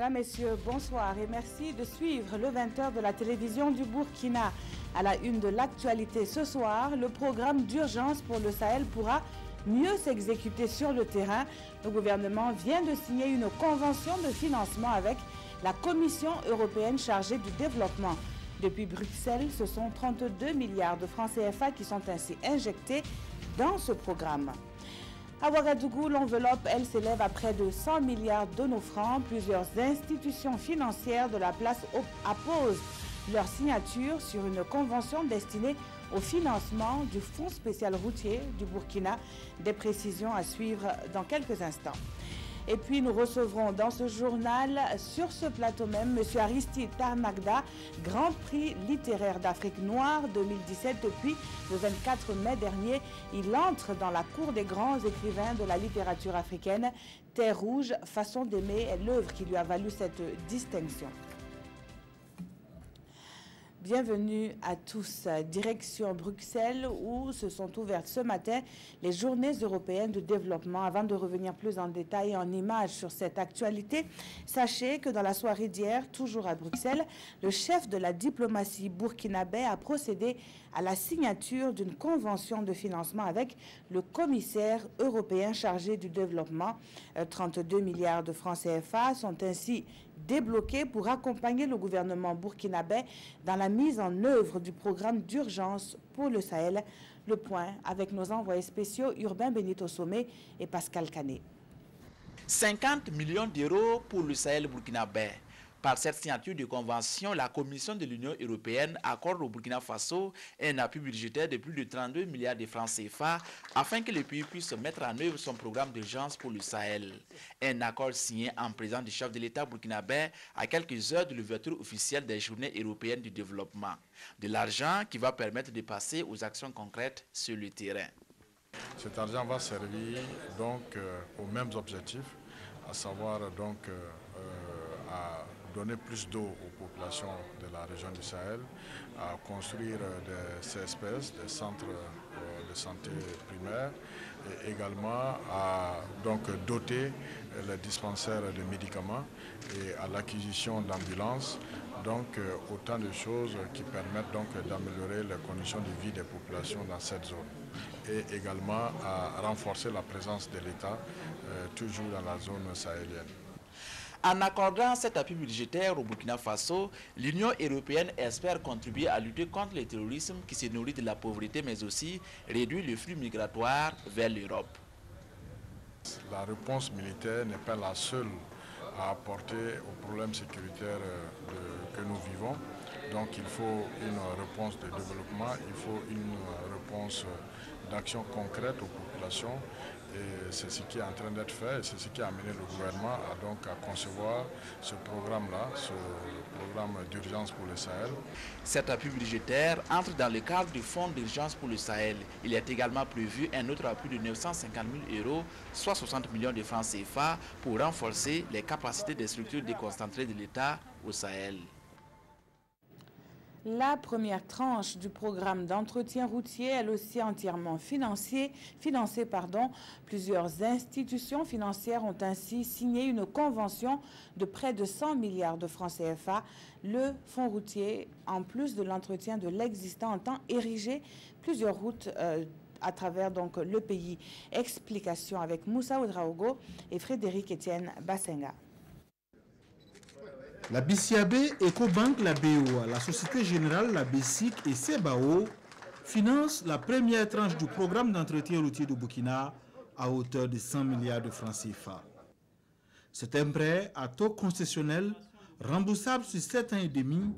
Mesdames, Messieurs, bonsoir et merci de suivre le 20h de la télévision du Burkina. À la une de l'actualité ce soir, le programme d'urgence pour le Sahel pourra mieux s'exécuter sur le terrain. Le gouvernement vient de signer une convention de financement avec la Commission européenne chargée du développement. Depuis Bruxelles, ce sont 32 milliards de francs CFA qui sont ainsi injectés dans ce programme. À Ouagadougou, l'enveloppe, elle, s'élève à près de 100 milliards de nos francs. Plusieurs institutions financières de la place apposent leur signature sur une convention destinée au financement du Fonds spécial routier du Burkina. Des précisions à suivre dans quelques instants. Et puis nous recevrons dans ce journal, sur ce plateau même, M. Aristide Tarnagda, Grand Prix littéraire d'Afrique noire 2017 depuis le 24 mai dernier. Il entre dans la cour des grands écrivains de la littérature africaine. Terre rouge, façon d'aimer est l'œuvre qui lui a valu cette distinction. Bienvenue à tous. Direction Bruxelles où se sont ouvertes ce matin les journées européennes de développement. Avant de revenir plus en détail et en images sur cette actualité, sachez que dans la soirée d'hier, toujours à Bruxelles, le chef de la diplomatie burkinabé a procédé à la signature d'une convention de financement avec le commissaire européen chargé du développement. 32 milliards de francs CFA sont ainsi débloqués pour accompagner le gouvernement burkinabé dans la mise en œuvre du programme d'urgence pour le Sahel. Le point avec nos envoyés spéciaux Urbain Benito Somé et Pascal Canet. 50 millions d'euros pour le Sahel burkinabé. Par cette signature de convention, la Commission de l'Union européenne accorde au Burkina Faso un appui budgétaire de plus de 32 milliards de francs CFA afin que le pays puisse mettre en œuvre son programme d'urgence pour le Sahel. Un accord signé en présence du chef de l'État burkinabé à quelques heures de l'ouverture officielle des Journées européennes du développement. De l'argent qui va permettre de passer aux actions concrètes sur le terrain. Cet argent va servir donc aux mêmes objectifs, à savoir donc à donner plus d'eau aux populations de la région du Sahel, à construire des CSPS, des centres de santé primaires, et également à donc doter les dispensaires de médicaments et à l'acquisition d'ambulances. Donc autant de choses qui permettent donc d'améliorer les conditions de vie des populations dans cette zone. Et également à renforcer la présence de l'État toujours dans la zone sahélienne. En accordant cet appui budgétaire au Burkina Faso, l'Union européenne espère contribuer à lutter contre le terrorisme qui se nourrit de la pauvreté, mais aussi réduire le flux migratoire vers l'Europe. La réponse militaire n'est pas la seule à apporter aux problèmes sécuritaires que nous vivons. Donc il faut une réponse de développement, il faut une réponse d'action concrète aux populations. Et c'est ce qui est en train d'être fait et c'est ce qui a amené le gouvernement à concevoir ce programme-là, ce programme d'urgence pour le Sahel. Cet appui budgétaire entre dans le cadre du fonds d'urgence pour le Sahel. Il est également prévu un autre appui de 950 000 euros, soit 60 millions de francs CFA, pour renforcer les capacités des structures déconcentrées de l'État au Sahel. La première tranche du programme d'entretien routier, elle aussi entièrement financée. Plusieurs institutions financières ont ainsi signé une convention de près de 100 milliards de francs CFA. Le fonds routier, en plus de l'entretien de l'existant, entend ériger plusieurs routes à travers donc le pays. Explication avec Moussa Ouedraogo et Frédéric Etienne Bassenga. La BCAB, Ecobank, la BOA, la Société Générale, la BESIC et CEBAO financent la première tranche du programme d'entretien routier du Burkina à hauteur de 100 milliards de francs CFA. C'est un prêt à taux concessionnel remboursable sur 7 ans et demi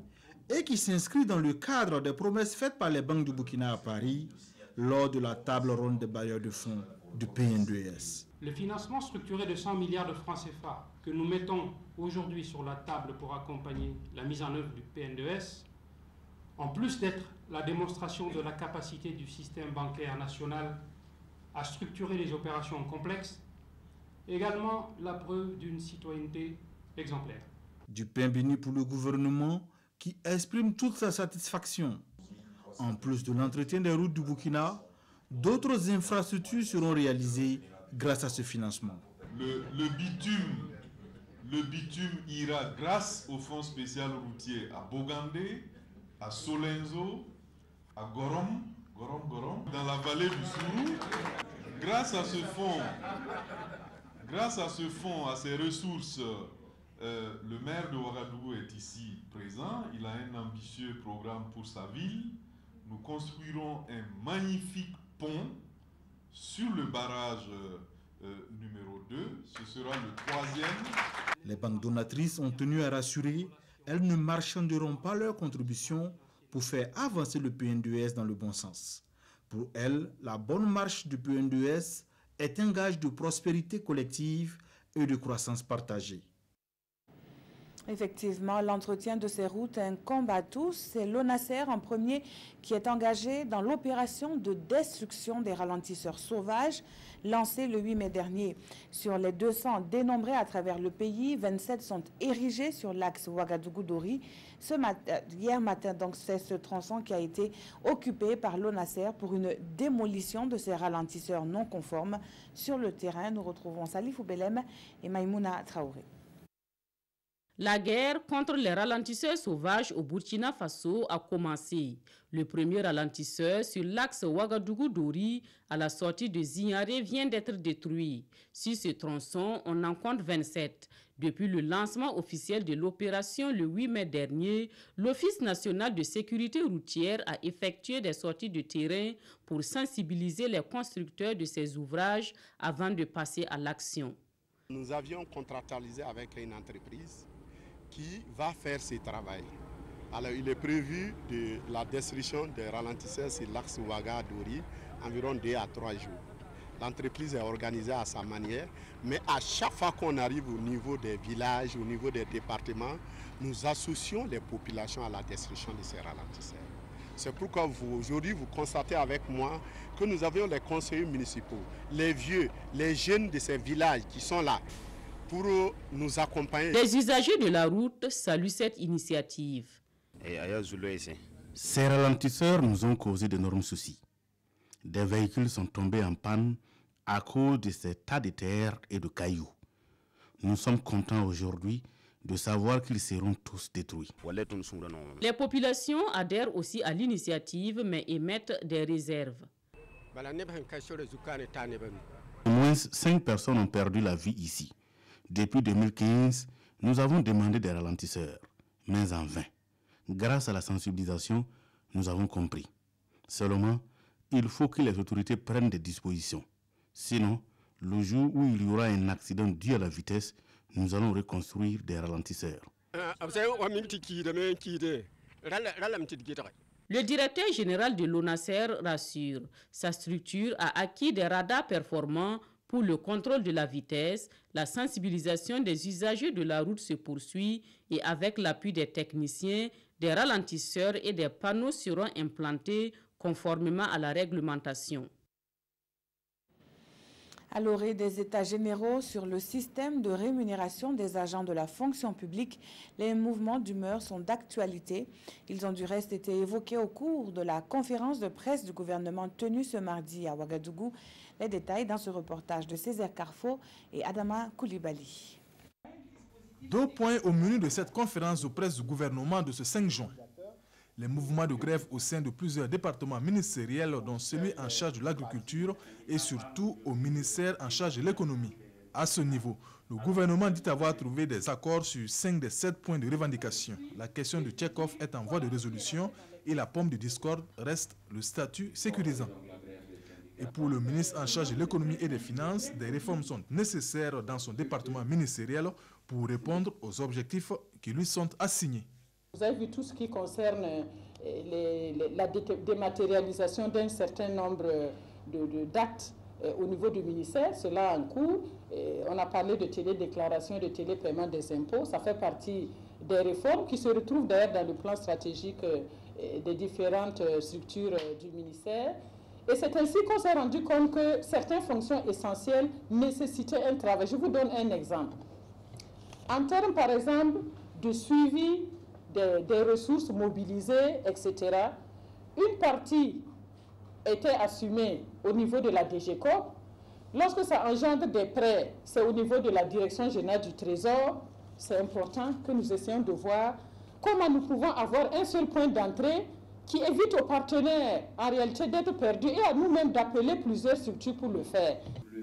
et qui s'inscrit dans le cadre des promesses faites par les banques du Burkina à Paris lors de la table ronde des bailleurs de fonds du PN2S. Le financement structuré de 100 milliards de francs CFA que nous mettons aujourd'hui sur la table pour accompagner la mise en œuvre du PN2S, en plus d'être la démonstration de la capacité du système bancaire national à structurer les opérations complexes, également la preuve d'une citoyenneté exemplaire. Du pain béni pour le gouvernement qui exprime toute sa satisfaction. En plus de l'entretien des routes du Burkina, d'autres infrastructures seront réalisées grâce à ce financement. Le bitume, le bitume ira grâce au fonds spécial routier à Bogandé, à Solenzo, à Gorom, dans la vallée du Sourou. Grâce à ce fonds, à ces ressources, le maire de Ouagadougou est ici présent. Il a un ambitieux programme pour sa ville. Nous construirons un magnifique pont sur le barrage numéro 2. Ce sera le 3e. Les banques donatrices ont tenu à rassurer, elles ne marchanderont pas leur contribution pour faire avancer le PNDES dans le bon sens. Pour elles, la bonne marche du PNDES est un gage de prospérité collective et de croissance partagée. Effectivement, l'entretien de ces routes est un combat à tous. C'est l'ONASER en premier qui est engagé dans l'opération de destruction des ralentisseurs sauvages lancée le 8 mai dernier. Sur les 200 dénombrés à travers le pays, 27 sont érigés sur l'axe Ouagadougou-Dori. Hier matin, donc, c'est ce tronçon qui a été occupé par l'ONASER pour une démolition de ces ralentisseurs non conformes. Sur le terrain, nous retrouvons Salifou Belem et Maïmouna Traoré. La guerre contre les ralentisseurs sauvages au Burkina Faso a commencé. Le premier ralentisseur sur l'axe Ouagadougou-Dori à la sortie de Zignaré vient d'être détruit. Sur ce tronçon, on en compte 27. Depuis le lancement officiel de l'opération le 8 mai dernier, l'Office national de sécurité routière a effectué des sorties de terrain pour sensibiliser les constructeurs de ces ouvrages avant de passer à l'action. Nous avions contractualisé avec une entreprise qui va faire ce travail. Alors il est prévu de la destruction des ralentisseurs sur l'axe Ouagadougou-Dori environ 2 à 3 jours. L'entreprise est organisée à sa manière, mais à chaque fois qu'on arrive au niveau des villages, au niveau des départements, nous associons les populations à la destruction de ces ralentisseurs. C'est pourquoi aujourd'hui vous constatez avec moi que nous avions les conseillers municipaux, les vieux, les jeunes de ces villages qui sont là pour nous accompagner. Les usagers de la route saluent cette initiative. Ces ralentisseurs nous ont causé d'énormes soucis. Des véhicules sont tombés en panne à cause de ces tas de terre et de cailloux. Nous sommes contents aujourd'hui de savoir qu'ils seront tous détruits. Les populations adhèrent aussi à l'initiative mais émettent des réserves. Au moins 5 personnes ont perdu la vie ici. Depuis 2015, nous avons demandé des ralentisseurs, mais en vain. Grâce à la sensibilisation, nous avons compris. Seulement, il faut que les autorités prennent des dispositions. Sinon, le jour où il y aura un accident dû à la vitesse, nous allons reconstruire des ralentisseurs. Le directeur général de l'ONASER rassure, sa structure a acquis des radars performants pour le contrôle de la vitesse. La sensibilisation des usagers de la route se poursuit et avec l'appui des techniciens, des ralentisseurs et des panneaux seront implantés conformément à la réglementation. À l'orée des États généraux sur le système de rémunération des agents de la fonction publique, les mouvements d'humeur sont d'actualité. Ils ont du reste été évoqués au cours de la conférence de presse du gouvernement tenue ce mardi à Ouagadougou. Les détails dans ce reportage de Césaire Carfo et Adama Koulibaly. 2 points au menu de cette conférence de presse du gouvernement de ce 5 juin. Les mouvements de grève au sein de plusieurs départements ministériels, dont celui en charge de l'agriculture et surtout au ministère en charge de l'économie. À ce niveau, le gouvernement dit avoir trouvé des accords sur 5 des 7 points de revendication. La question de check-off est en voie de résolution et la pomme de discorde reste le statut sécurisant. Et pour le ministre en charge de l'économie et des finances, des réformes sont nécessaires dans son département ministériel pour répondre aux objectifs qui lui sont assignés. Vous avez vu tout ce qui concerne la dématérialisation d'un certain nombre d'actes au niveau du ministère, cela en cours. On a parlé de télédéclaration et de télépaiement des impôts. Ça fait partie des réformes qui se retrouvent d'ailleurs dans le plan stratégique des différentes structures du ministère. Et c'est ainsi qu'on s'est rendu compte que certaines fonctions essentielles nécessitaient un travail. Je vous donne un exemple. En termes, par exemple, de suivi des ressources mobilisées, etc., une partie était assumée au niveau de la DGCOP. Lorsque ça engendre des prêts, c'est au niveau de la Direction générale du Trésor. c'est important que nous essayions de voir comment nous pouvons avoir un seul point d'entrée qui évite aux partenaires en réalité d'être perdus et à nous-mêmes d'appeler plusieurs structures pour le faire.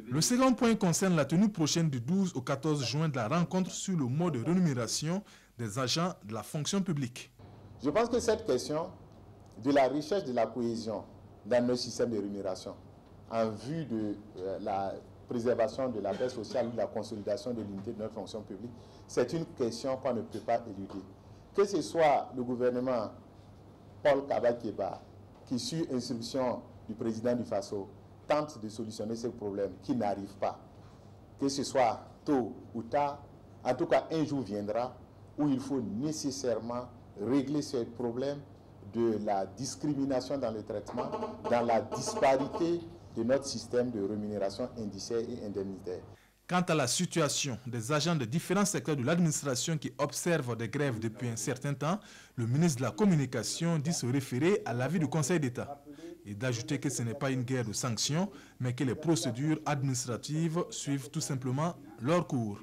Le second point concerne la tenue prochaine du 12 au 14 juin de la rencontre sur le mode de rémunération des agents de la fonction publique. Je pense que cette question de la recherche de la cohésion dans nos systèmes de rémunération en vue de la préservation de la paix sociale ou de la consolidation de l'unité de notre fonction publique, c'est une question qu'on ne peut pas éluder. Que ce soit le gouvernement Paul Kaba-Keba, qui, sur instruction du président du Faso, tente de solutionner ce problème qui n'arrive pas. Que ce soit tôt ou tard, en tout cas un jour viendra où il faut nécessairement régler ce problème de la discrimination dans le traitement, dans la disparité de notre système de rémunération indiciaire et indemnitaire. Quant à la situation des agents de différents secteurs de l'administration qui observent des grèves depuis un certain temps, le ministre de la Communication dit se référer à l'avis du Conseil d'État et d'ajouter que ce n'est pas une guerre de sanctions, mais que les procédures administratives suivent tout simplement leur cours.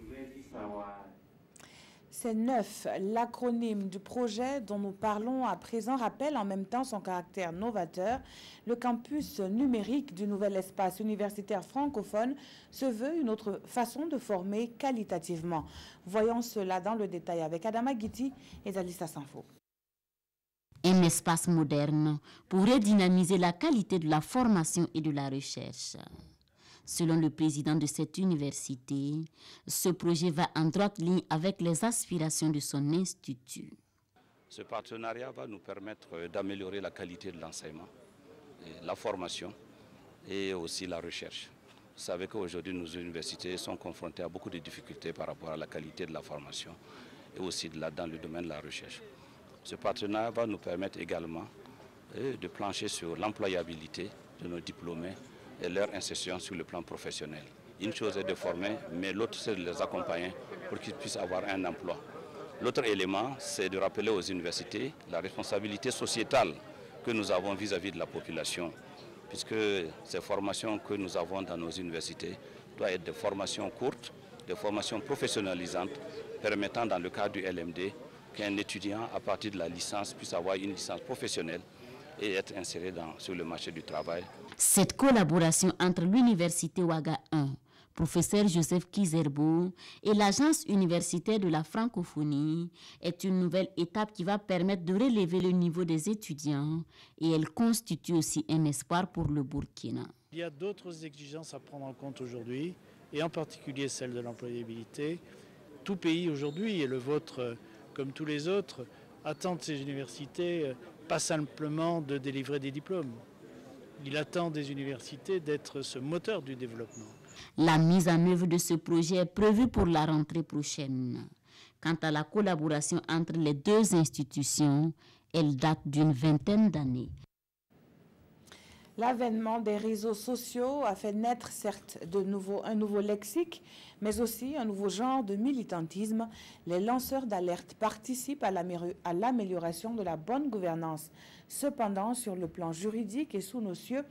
C'est 9. L'acronyme du projet dont nous parlons à présent rappelle en même temps son caractère novateur. Le campus numérique du nouvel espace universitaire francophone se veut une autre façon de former qualitativement. Voyons cela dans le détail avec Adama Guiti et Zalissa Sanfo. Un espace moderne pourrait dynamiser la qualité de la formation et de la recherche. Selon le président de cette université, ce projet va en droite ligne avec les aspirations de son institut. Ce partenariat va nous permettre d'améliorer la qualité de l'enseignement, la formation et aussi la recherche. Vous savez qu'aujourd'hui, nos universités sont confrontées à beaucoup de difficultés par rapport à la qualité de la formation et aussi dans le domaine de la recherche. Ce partenariat va nous permettre également de plancher sur l'employabilité de nos diplômés et leur insertion sur le plan professionnel. Une chose est de former, mais l'autre c'est de les accompagner pour qu'ils puissent avoir un emploi. L'autre élément, c'est de rappeler aux universités la responsabilité sociétale que nous avons vis-à-vis de la population, puisque ces formations que nous avons dans nos universités doivent être des formations courtes, des formations professionnalisantes, permettant dans le cadre du LMD qu'un étudiant à partir de la licence puisse avoir une licence professionnelle et être inséré sur le marché du travail. Cette collaboration entre l'Université Ouaga 1, professeur Joseph Kizerbo, et l'Agence universitaire de la francophonie est une nouvelle étape qui va permettre de relever le niveau des étudiants et elle constitue aussi un espoir pour le Burkina. Il y a d'autres exigences à prendre en compte aujourd'hui, et en particulier celle de l'employabilité. Tout pays aujourd'hui, et le vôtre comme tous les autres, attend de ces universités pas simplement de délivrer des diplômes. Il attend des universités d'être ce moteur du développement. La mise en œuvre de ce projet est prévue pour la rentrée prochaine. Quant à la collaboration entre les deux institutions, elle date d'une vingtaine d'années. L'avènement des réseaux sociaux a fait naître certes un nouveau lexique, mais aussi un nouveau genre de militantisme. Les lanceurs d'alerte participent à l'amélioration de la bonne gouvernance. Cependant, sur le plan juridique et sous nos cieux,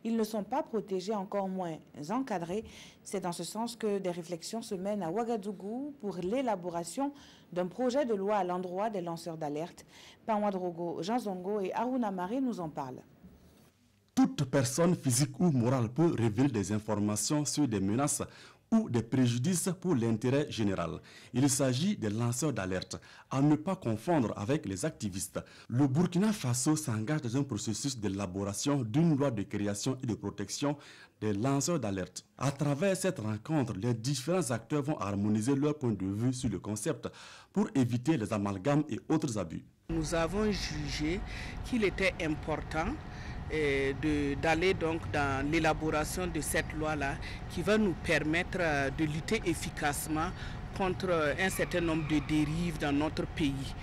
ils ne sont pas protégés, encore moins encadrés. C'est dans ce sens que des réflexions se mènent à Ouagadougou pour l'élaboration d'un projet de loi à l'endroit des lanceurs d'alerte. Panwadrogo, Jean Zongo et Aruna Marie nous en parlent. Toute personne physique ou morale peut révéler des informations sur des menaces ou des préjudices pour l'intérêt général. Il s'agit des lanceurs d'alerte, à ne pas confondre avec les activistes. Le Burkina Faso s'engage dans un processus d'élaboration d'une loi de création et de protection des lanceurs d'alerte. À travers cette rencontre, les différents acteurs vont harmoniser leur point de vue sur le concept pour éviter les amalgames et autres abus. Nous avons jugé qu'il était important d'aller donc dans l'élaboration de cette loi-là qui va nous permettre de lutter efficacement contre un certain nombre de dérives dans notre pays.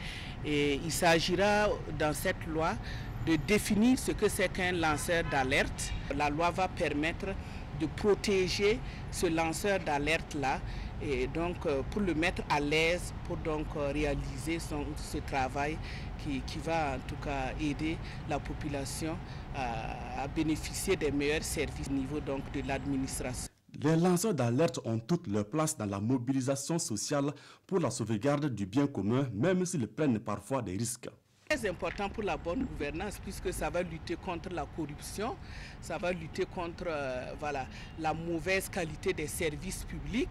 Et il s'agira dans cette loi de définir ce que c'est qu'un lanceur d'alerte. La loi va permettre de protéger ce lanceur d'alerte-là et donc pour le mettre à l'aise pour donc réaliser ce travail qui va en tout cas aider la population à bénéficier des meilleurs services au niveau donc de l'administration. Les lanceurs d'alerte ont toute leur place dans la mobilisation sociale pour la sauvegarde du bien commun, même s'ils prennent parfois des risques. C'est important pour la bonne gouvernance puisque ça va lutter contre la corruption, ça va lutter contre la mauvaise qualité des services publics.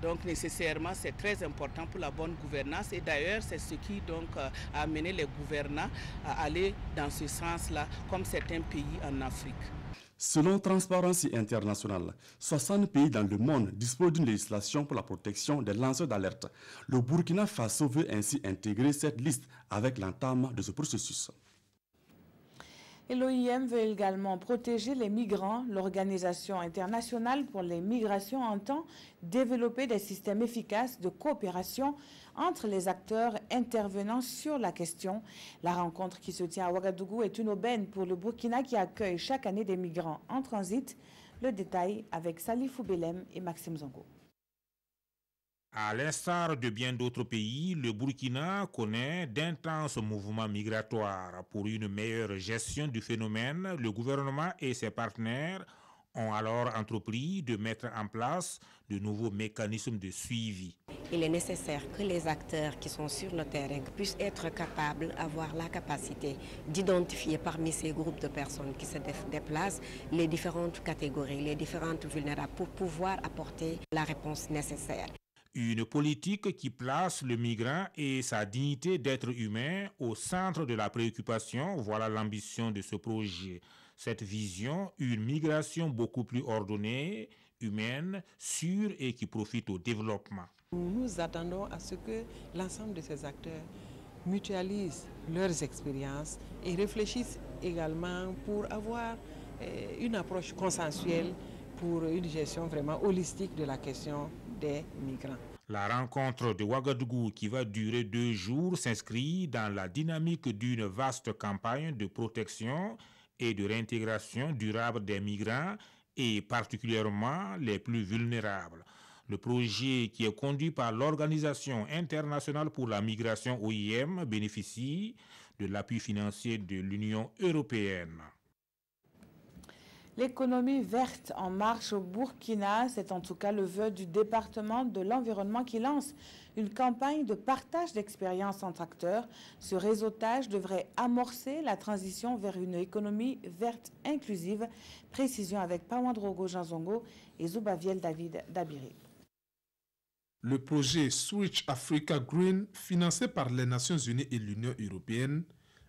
Donc nécessairement c'est très important pour la bonne gouvernance et d'ailleurs c'est ce qui donc a amené les gouvernants à aller dans ce sens-là comme certains pays en Afrique. Selon Transparency International, 60 pays dans le monde disposent d'une législation pour la protection des lanceurs d'alerte. Le Burkina Faso veut ainsi intégrer cette liste avec l'entame de ce processus. Et l'OIM veut également protéger les migrants. L'Organisation internationale pour les migrations entend développer des systèmes efficaces de coopération entre les acteurs intervenant sur la question. La rencontre qui se tient à Ouagadougou est une aubaine pour le Burkina qui accueille chaque année des migrants en transit. Le détail avec Salifou Belem et Maxime Zongo. À l'instar de bien d'autres pays, le Burkina connaît d'intenses mouvements migratoires. Pour une meilleure gestion du phénomène, le gouvernement et ses partenaires ont alors entrepris de mettre en place de nouveaux mécanismes de suivi. Il est nécessaire que les acteurs qui sont sur le terrain puissent être capables, avoir la capacité d'identifier parmi ces groupes de personnes qui se déplacent les différentes catégories, les différentes vulnérables pour pouvoir apporter la réponse nécessaire. Une politique qui place le migrant et sa dignité d'être humain au centre de la préoccupation, voilà l'ambition de ce projet. Cette vision, une migration beaucoup plus ordonnée, humaine, sûre et qui profite au développement. Nous attendons à ce que l'ensemble de ces acteurs mutualisent leurs expériences et réfléchissent également pour avoir une approche consensuelle pour une gestion vraiment holistique de la question des migrants. La rencontre de Ouagadougou, qui va durer 2 jours, s'inscrit dans la dynamique d'une vaste campagne de protection et de réintégration durable des migrants et particulièrement les plus vulnérables. Le projet, qui est conduit par l'Organisation internationale pour la migration OIM, bénéficie de l'appui financier de l'Union européenne. L'économie verte en marche au Burkina, c'est en tout cas le vœu du département de l'environnement qui lance une campagne de partage d'expériences entre acteurs. Ce réseautage devrait amorcer la transition vers une économie verte inclusive. Précision avec Pawandrogo Janzongo et Zoubaviel David Dabiri. Le projet Switch Africa Green, financé par les Nations Unies et l'Union européenne,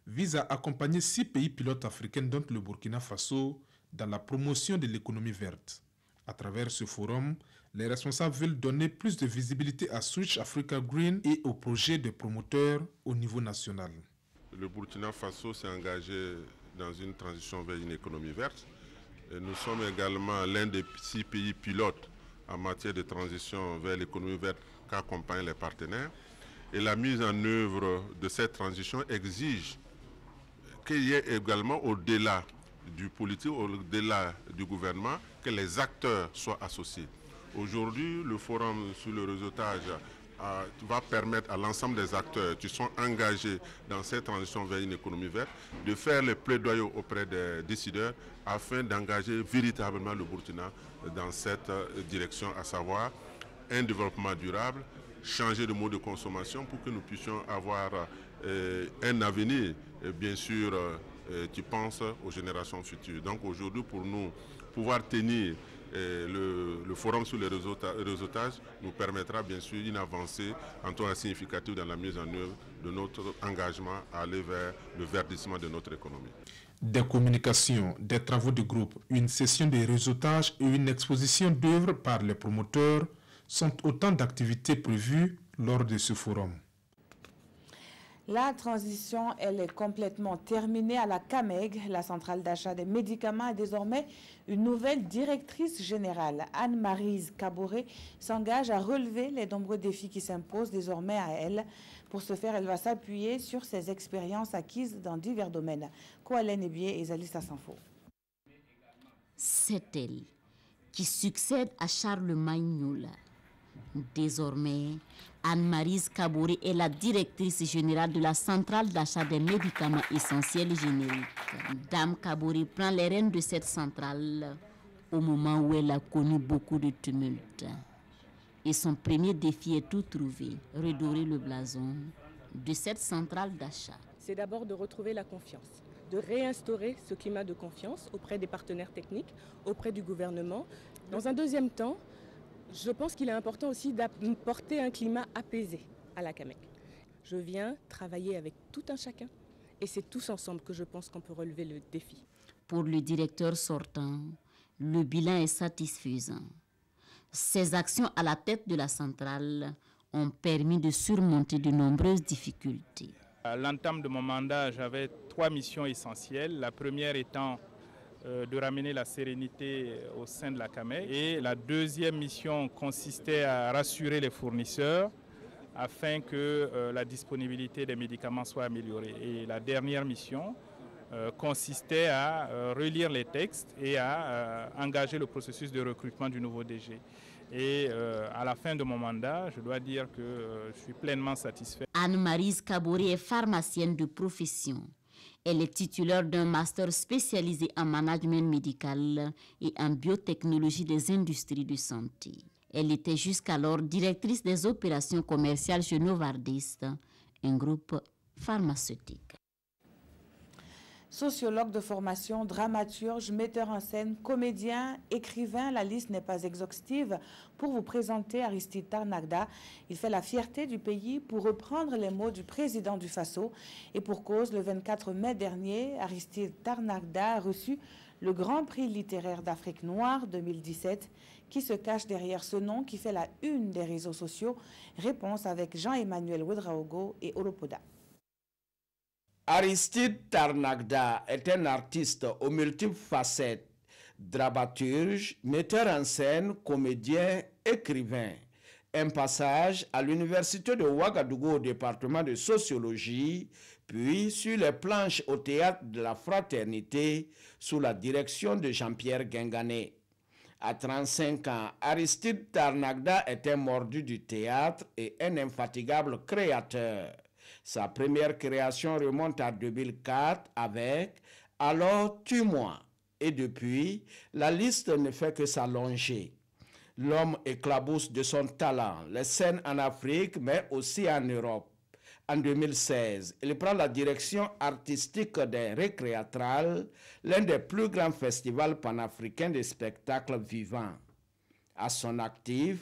vise à accompagner 6 pays pilotes africains, dont le Burkina Faso, dans la promotion de l'économie verte. À travers ce forum, les responsables veulent donner plus de visibilité à Switch Africa Green et aux projets de promoteurs au niveau national. Le Burkina Faso s'est engagé dans une transition vers une économie verte. Et nous sommes également l'un des 6 pays pilotes en matière de transition vers l'économie verte qu'accompagnent les partenaires. Et la mise en œuvre de cette transition exige qu'il y ait également au-delà du politique, au-delà du gouvernement, que les acteurs soient associés. Aujourd'hui, le forum sur le réseautage va permettre à l'ensemble des acteurs qui sont engagés dans cette transition vers une économie verte de faire le plaidoyer auprès des décideurs afin d'engager véritablement le Burkina dans cette direction, à savoir un développement durable, changer de mode de consommation pour que nous puissions avoir un avenir, bien sûr, qui pense aux générations futures. Donc aujourd'hui, pour nous, pouvoir tenir le forum sur le réseautage nous permettra bien sûr une avancée en tout cas significative dans la mise en œuvre de notre engagement à aller vers le verdissement de notre économie. Des communications, des travaux de groupe, une session de réseautage et une exposition d'œuvres par les promoteurs sont autant d'activités prévues lors de ce forum. La transition, elle est complètement terminée à la CAMEG. La centrale d'achat des médicaments a désormais une nouvelle directrice générale. Anne-Marise Kaboré s'engage à relever les nombreux défis qui s'imposent désormais à elle. Pour ce faire, elle va s'appuyer sur ses expériences acquises dans divers domaines. Koalen Ebié et Zalissa Sanfo. C'est elle qui succède à Charles Magnoula. Désormais, Anne-Marise Kaboré est la directrice générale de la centrale d'achat des médicaments essentiels génériques. Dame Kaboré prend les rênes de cette centrale au moment où elle a connu beaucoup de tumulte. Et son premier défi est tout trouvé, redorer le blason de cette centrale d'achat. C'est d'abord de retrouver la confiance, de réinstaurer ce climat de confiance auprès des partenaires techniques, auprès du gouvernement. Dans un deuxième temps, je pense qu'il est important aussi d'apporter un climat apaisé à la CAMEC. Je viens travailler avec tout un chacun et c'est tous ensemble que je pense qu'on peut relever le défi. Pour le directeur sortant, le bilan est satisfaisant. Ces actions à la tête de la centrale ont permis de surmonter de nombreuses difficultés. À l'entame de mon mandat, j'avais 3 missions essentielles. La première étant de ramener la sérénité au sein de la CAMEC. Et la deuxième mission consistait à rassurer les fournisseurs afin que la disponibilité des médicaments soit améliorée. Et la dernière mission consistait à relire les textes et à engager le processus de recrutement du nouveau DG. Et à la fin de mon mandat, je dois dire que je suis pleinement satisfait. Anne-Marise Kaboré est pharmacienne de profession. Elle est titulaire d'un master spécialisé en management médical et en biotechnologie des industries de santé. Elle était jusqu'alors directrice des opérations commerciales chez Novartis, un groupe pharmaceutique. Sociologue de formation, dramaturge, metteur en scène, comédien, écrivain, la liste n'est pas exhaustive. Pour vous présenter Aristide Tarnagda, il fait la fierté du pays pour reprendre les mots du président du Faso. Et pour cause, le 24 mai dernier, Aristide Tarnagda a reçu le Grand Prix littéraire d'Afrique noire 2017, qui se cache derrière ce nom qui fait la une des réseaux sociaux. Réponse avec Jean-Emmanuel Ouedraogo et Olopoda. Aristide Tarnagda est un artiste aux multiples facettes, dramaturge, metteur en scène, comédien, écrivain. Un passage à l'université de Ouagadougou au département de sociologie, puis sur les planches au théâtre de la Fraternité sous la direction de Jean-Pierre Guingané. À 35 ans, Aristide Tarnagda est un mordu du théâtre et un infatigable créateur. Sa première création remonte à 2004 avec « Alors tue-moi » et depuis, la liste ne fait que s'allonger. L'homme éclabousse de son talent les scènes en Afrique mais aussi en Europe. En 2016, il prend la direction artistique des Récréatrales, l'un des plus grands festivals panafricains de spectacles vivants. À son actif,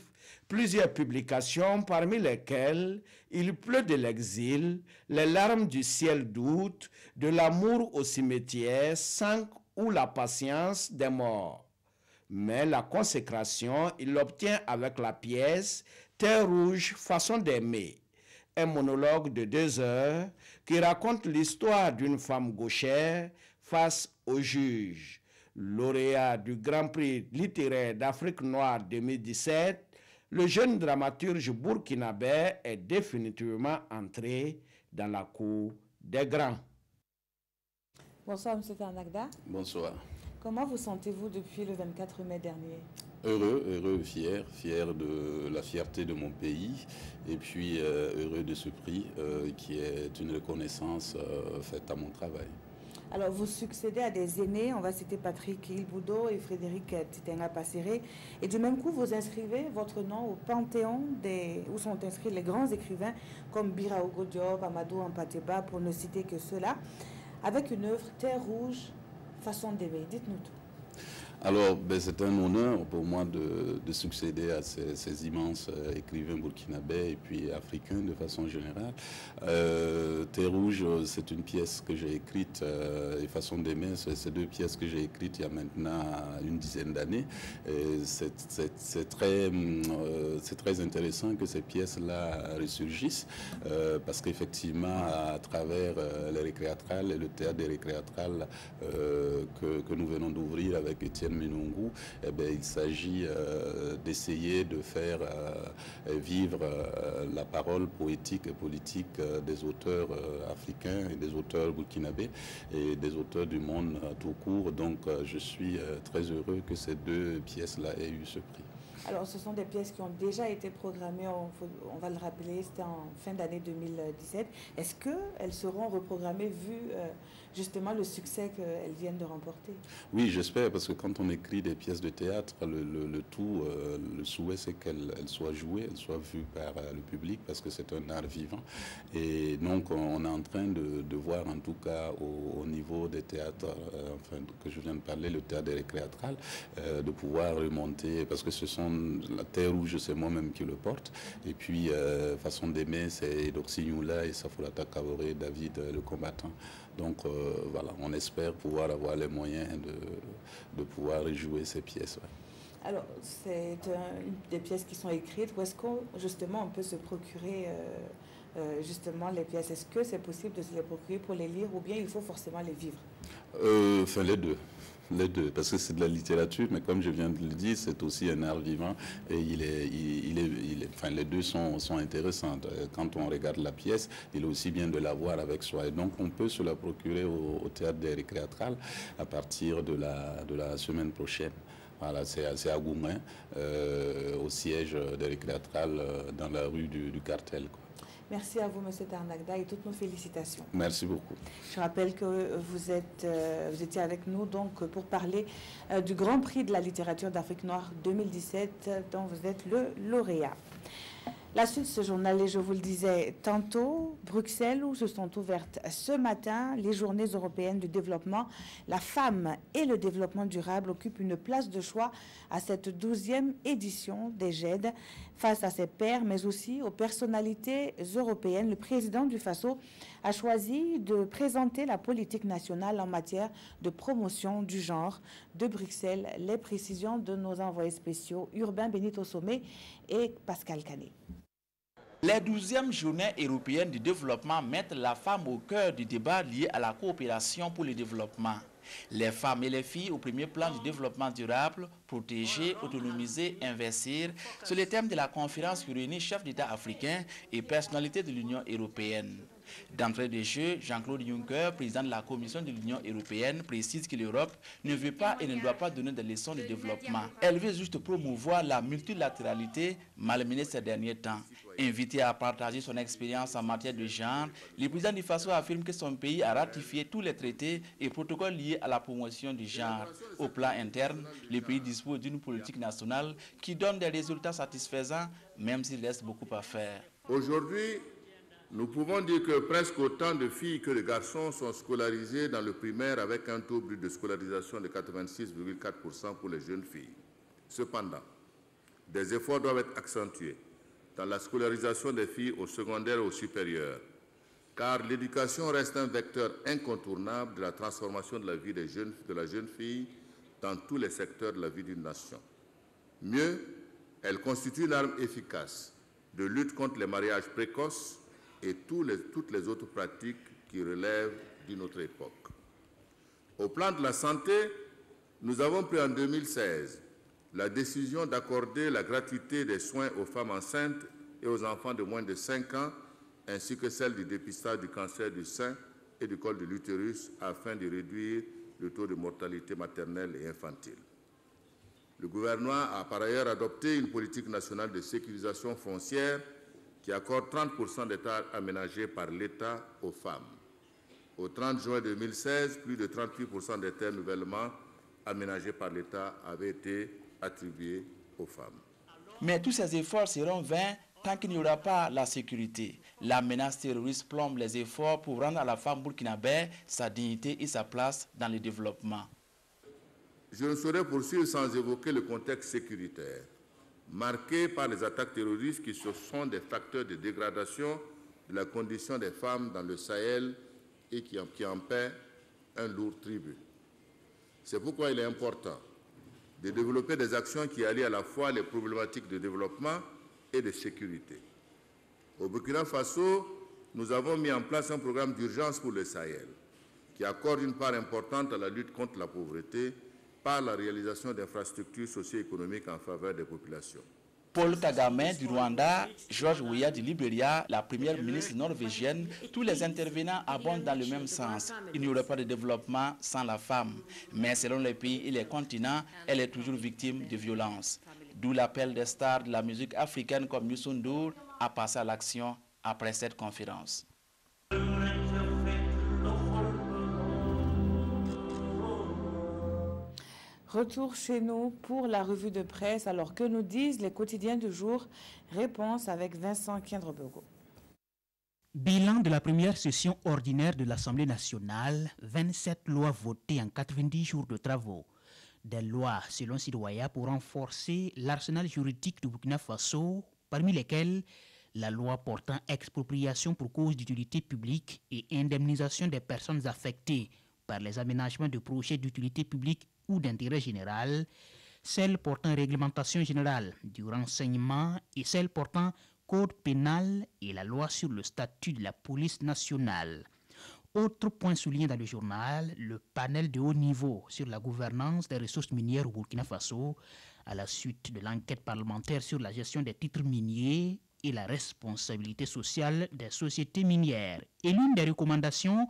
plusieurs publications parmi lesquelles Il pleut de l'exil, Les larmes du ciel d'août, De l'amour au cimetière, 5 ou La patience des morts. Mais la consécration, il l'obtient avec la pièce Terre rouge, façon d'aimer, un monologue de 2 heures qui raconte l'histoire d'une femme gauchère face au juge. Lauréat du Grand Prix littéraire d'Afrique noire 2017, le jeune dramaturge burkinabé est définitivement entré dans la cour des grands. Bonsoir, M. Tarnagda. Bonsoir. Comment vous sentez-vous depuis le 24 mai dernier? Heureux, fier de la fierté de mon pays et puis heureux de ce prix qui est une reconnaissance faite à mon travail. Alors, vous succédez à des aînés, on va citer Patrick Ilboudo et Frédéric Titenga Passéré, et du même coup, vous inscrivez votre nom au panthéon où sont inscrits les grands écrivains comme Biraogo Diop, Amadou Ampateba, pour ne citer que ceux-là, avec une œuvre Terre rouge, façon d'aimer. Dites-nous tout. Alors, c'est un honneur pour moi de succéder à ces immenses écrivains burkinabés et puis africains de façon générale. Terre rouge, c'est une pièce que j'ai écrite, et façon d'aimer, c'est 2 pièces que j'ai écrites il y a maintenant une dizaine d'années. C'est très intéressant que ces pièces-là ressurgissent, parce qu'effectivement, à travers les récréatrales et le théâtre des récréatrales que nous venons d'ouvrir avec Étienne Menungu, il s'agit d'essayer de faire vivre la parole poétique et politique des auteurs africains et des auteurs burkinabés et des auteurs du monde tout court. Donc je suis très heureux que ces 2 pièces-là aient eu ce prix. Alors, ce sont des pièces qui ont déjà été programmées, on va le rappeler, c'était en fin d'année 2017. Est-ce qu'elles seront reprogrammées vu justement le succès qu'elles viennent de remporter? Oui, j'espère, parce que quand on écrit des pièces de théâtre, le souhait c'est qu'elles soient jouées, elles soient vues par le public, parce que c'est un art vivant. Et donc, on est en train de voir, en tout cas, au niveau des théâtres, que je viens de parler, le théâtre des récréatrales, de pouvoir remonter, parce que ce sont la Terre Rouge, c'est moi-même qui le porte. Et puis, Façon d'aimer, c'est Doxignoula et Safoulata Kaboré, David le combattant. Donc, voilà, on espère pouvoir avoir les moyens de pouvoir jouer ces pièces. Ouais. Alors, c'est des pièces qui sont écrites. Où est-ce qu'on, justement, on peut se procurer justement les pièces? Est-ce que c'est possible de se les procurer pour les lire ou bien il faut forcément les vivre? Enfin, les deux. Les deux, parce que c'est de la littérature, mais comme je viens de le dire, c'est aussi un art vivant et les deux sont intéressants. Quand on regarde la pièce, il est aussi bien de la voir avec soi. Et donc, on peut se la procurer au théâtre des récréatrales à partir de la semaine prochaine. Voilà, c'est à Goumin, au siège des récréatrales dans la rue du Cartel, quoi. Merci à vous, M. Tarnagda, et toutes nos félicitations. Merci beaucoup. Je rappelle que vous étiez avec nous donc pour parler du Grand Prix de la littérature d'Afrique noire 2017, dont vous êtes le lauréat. La suite de ce journal, et je vous le disais tantôt, Bruxelles, où se sont ouvertes ce matin les journées européennes du développement. La femme et le développement durable occupent une place de choix à cette 12e édition des GED. Face à ses pairs, mais aussi aux personnalités européennes, le président du FASO a choisi de présenter la politique nationale en matière de promotion du genre. De Bruxelles, les précisions de nos envoyés spéciaux Urbain Benito Sommet et Pascal Canet. Les 12e journées européennes du développement mettent la femme au cœur du débat lié à la coopération pour le développement. Les femmes et les filles au premier plan du développement durable, protéger, autonomiser, investir, c'est le thème de la conférence qui réunit chefs d'État africains et personnalités de l'Union européenne. D'entrée de jeu, Jean-Claude Juncker, président de la Commission de l'Union européenne, précise que l'Europe ne veut pas et ne doit pas donner des leçons de développement. Elle veut juste promouvoir la multilatéralité malmenée ces derniers temps. Invité à partager son expérience en matière de genre, le président du FASO affirme que son pays a ratifié tous les traités et protocoles liés à la promotion du genre. Au plan interne, le pays dispose d'une politique nationale qui donne des résultats satisfaisants, même s'il reste beaucoup à faire. Aujourd'hui, nous pouvons dire que presque autant de filles que de garçons sont scolarisés dans le primaire avec un taux brut de scolarisation de 86,4% pour les jeunes filles. Cependant, des efforts doivent être accentués dans la scolarisation des filles au secondaire et au supérieur, car l'éducation reste un vecteur incontournable de la transformation de la vie de la jeune fille dans tous les secteurs de la vie d'une nation. Mieux, elle constitue une arme efficace de lutte contre les mariages précoces et toutes les autres pratiques qui relèvent d'une autre époque. Au plan de la santé, nous avons pris en 2016 la décision d'accorder la gratuité des soins aux femmes enceintes et aux enfants de moins de 5 ans, ainsi que celle du dépistage du cancer du sein et du col de l'utérus, afin de réduire le taux de mortalité maternelle et infantile. Le gouvernement a par ailleurs adopté une politique nationale de sécurisation foncière qui accorde 30% des terres aménagées par l'État aux femmes. Au 30 juin 2016, plus de 38% des terres nouvellement aménagées par l'État avaient été attribuées aux femmes. Mais tous ces efforts seront vains tant qu'il n'y aura pas la sécurité. La menace terroriste plombe les efforts pour rendre à la femme burkinabé sa dignité et sa place dans le développement. Je ne saurais poursuivre sans évoquer le contexte sécuritaire, marqué par les attaques terroristes qui sont des facteurs de dégradation de la condition des femmes dans le Sahel et qui en paient un lourd tribut. C'est pourquoi il est important de développer des actions qui allient à la fois les problématiques de développement et de sécurité. Au Burkina Faso, nous avons mis en place un programme d'urgence pour le Sahel qui accorde une part importante à la lutte contre la pauvreté par la réalisation d'infrastructures socio-économiques en faveur des populations. Paul Kagame du Rwanda, George Weah du Libéria, la première ministre norvégienne, tous les intervenants abondent dans le même sens. Il n'y aurait pas de développement sans la femme. Mais selon les pays et les continents, elle est toujours victime de violences. D'où l'appel des stars de la musique africaine comme Youssou N'Dour à passer à l'action après cette conférence. Retour chez nous pour la revue de presse. Alors que nous disent les quotidiens du jour? Réponse avec Vincent Kiendrebogo. Bilan de la première session ordinaire de l'Assemblée nationale, 27 lois votées en 90 jours de travaux. Des lois, selon Sidoaya, pour renforcer l'arsenal juridique du Burkina Faso, parmi lesquelles la loi portant expropriation pour cause d'utilité publique et indemnisation des personnes affectées par les aménagements de projets d'utilité publique ou d'intérêt général, celle portant réglementation générale du renseignement et celle portant code pénal et la loi sur le statut de la police nationale. Autre point souligné dans le journal, le panel de haut niveau sur la gouvernance des ressources minières au Burkina Faso à la suite de l'enquête parlementaire sur la gestion des titres miniers et la responsabilité sociale des sociétés minières. Et l'une des recommandations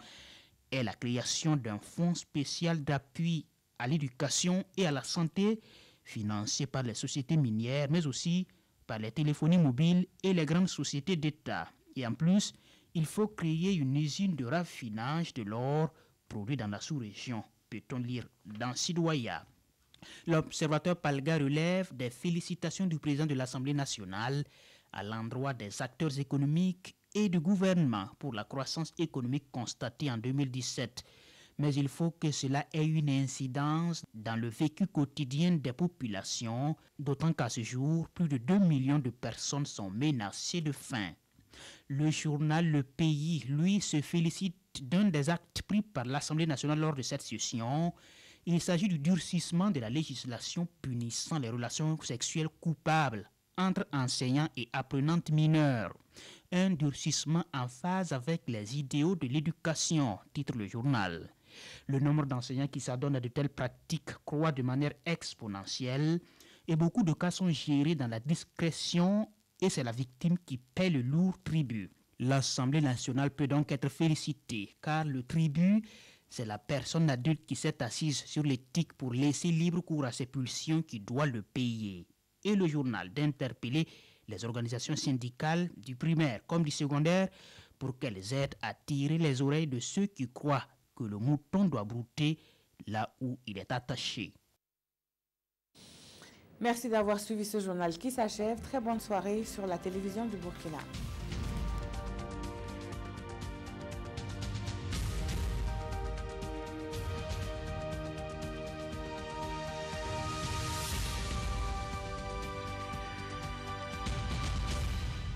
est la création d'un fonds spécial d'appui à l'éducation et à la santé, financé par les sociétés minières, mais aussi par les téléphonies mobiles et les grandes sociétés d'État. Et en plus, il faut créer une usine de raffinage de l'or produit dans la sous-région, peut-on lire dans Sidoaya. L'observateur Palga relève des félicitations du président de l'Assemblée nationale à l'endroit des acteurs économiques et du gouvernement pour la croissance économique constatée en 2017. Mais il faut que cela ait une incidence dans le vécu quotidien des populations, d'autant qu'à ce jour, plus de 2 millions de personnes sont menacées de faim. Le journal Le Pays, lui, se félicite d'un des actes pris par l'Assemblée nationale lors de cette session. Il s'agit du durcissement de la législation punissant les relations sexuelles coupables entre enseignants et apprenantes mineures. Un durcissement en phase avec les idéaux de l'éducation, titre le journal. Le nombre d'enseignants qui s'adonnent à de telles pratiques croît de manière exponentielle et beaucoup de cas sont gérés dans la discrétion et c'est la victime qui paie le lourd tribut. L'Assemblée nationale peut donc être félicitée car le tribut, c'est la personne adulte qui s'est assise sur l'éthique pour laisser libre cours à ses pulsions qui doit le payer. Et le journal d'interpeller les organisations syndicales du primaire comme du secondaire pour qu'elles aident à tirer les oreilles de ceux qui croient que le mouton doit brouter là où il est attaché. Merci d'avoir suivi ce journal qui s'achève. Très bonne soirée sur la télévision du Burkina.